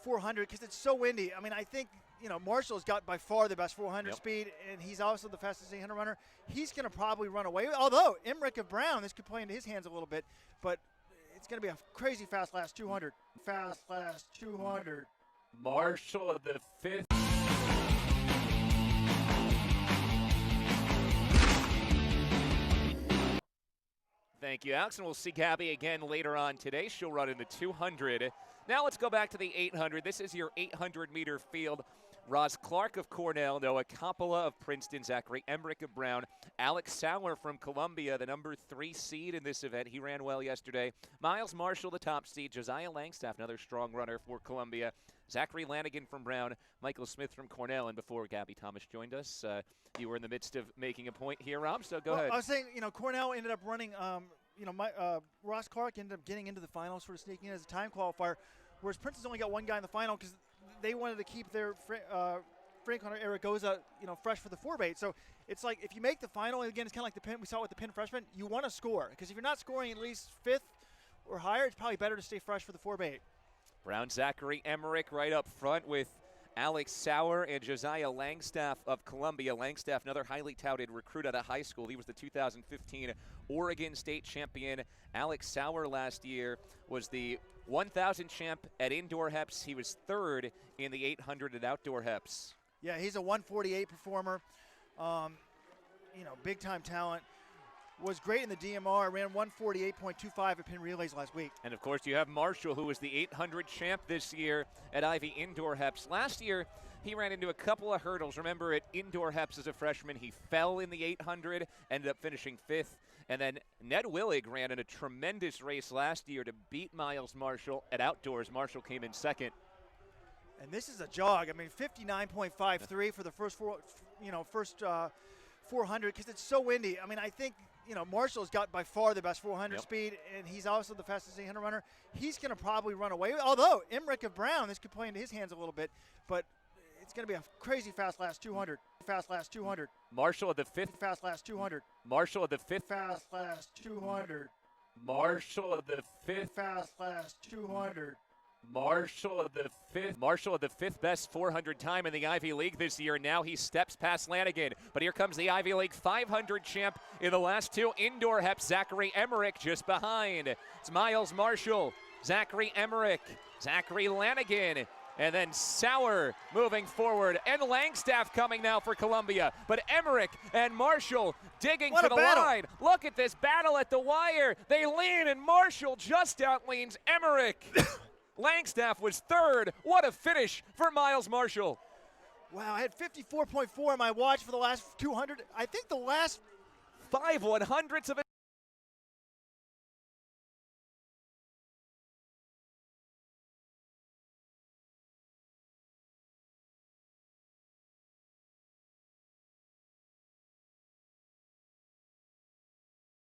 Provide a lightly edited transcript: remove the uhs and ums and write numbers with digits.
400 because it's so windy. I mean, I think, Marshall's got by far the best 400 speed, and he's also the fastest 800 runner. He's going to probably run away. Although, Emrich of Brown, this could play into his hands a little bit, but it's going to be a crazy fast last 200. Fast last 200. Marshall of the 5th. Thank you, Alex, and we'll see Gabby again later on today. She'll run in the 200. Now let's go back to the 800. This is your 800-meter field. Roz Clark of Cornell, Noah Coppola of Princeton, Zachery Emrich of Brown, Alex Sauer from Columbia, the number 3 seed in this event. He ran well yesterday. Myles Marshall, the top seed. Josiah Langstaff, another strong runner for Columbia. Zachary Lanigan from Brown, Michael Smith from Cornell. And before Gabby Thomas joined us, you were in the midst of making a point here, Rob, so go ahead. I was saying, Cornell ended up running, Ross Clark ended up getting into the finals, sort of sneaking in as a time qualifier, whereas Princeton's only got one guy in the final because they wanted to keep their Franklin Aragosa, fresh for the 4-bait. So it's like if you make the final, and again, it's kind of like the Penn, we saw with the Penn freshman, you want to score. Because if you're not scoring at least 5th or higher, it's probably better to stay fresh for the 4-bait. Brown, Zachery Emrich right up front with Alex Sauer and Josiah Langstaff of Columbia. Langstaff, another highly touted recruit out of high school. He was the 2015 Oregon State champion. Alex Sauer last year was the 1,000 champ at indoor Heps. He was 3rd in the 800 at outdoor Heps. Yeah, he's a 148 performer. Big-time talent. Was great in the DMR, ran 148.25 at Penn Relays last week. And, of course, you have Marshall, who was the 800 champ this year at Ivy Indoor Heps. Last year, he ran into a couple of hurdles. Remember, at Indoor Heps as a freshman, he fell in the 800, ended up finishing 5th. And then Ned Willig ran in a tremendous race last year to beat Myles Marshall at Outdoors. Marshall came in 2nd. And this is a jog. I mean, 59.53 for the first 400 because it's so windy. I mean, I think, Marshall's got by far the best 400 speed, and he's also the fastest 800 runner. He's going to probably run away. Although, Emrich of Brown, this could play into his hands a little bit, but it's going to be a crazy fast last 200. Fast last 200. Marshall of the 5th. Fast last 200. Marshall of the 5th. Fast last 200. Marshall of the 5th. Fast last 200. Marshall of the 5th. Marshall of the 5th best 400 time in the Ivy League this year. Now he steps past Lanigan. But here comes the Ivy League 500 champ in the last 2 indoor Heps. Zachery Emrich just behind. It's Myles Marshall, Zachery Emrich, Zachery Lanigan, and then Sauer moving forward. And Langstaff coming now for Columbia. But Emrich and Marshall digging to the line. Look at this battle at the wire. They lean, and Marshall just outleans Emrich. Langstaff was 3rd. What a finish for Myles Marshall. Wow, I had 54.4 on my watch for the last 200. I think the last 5/100ths of a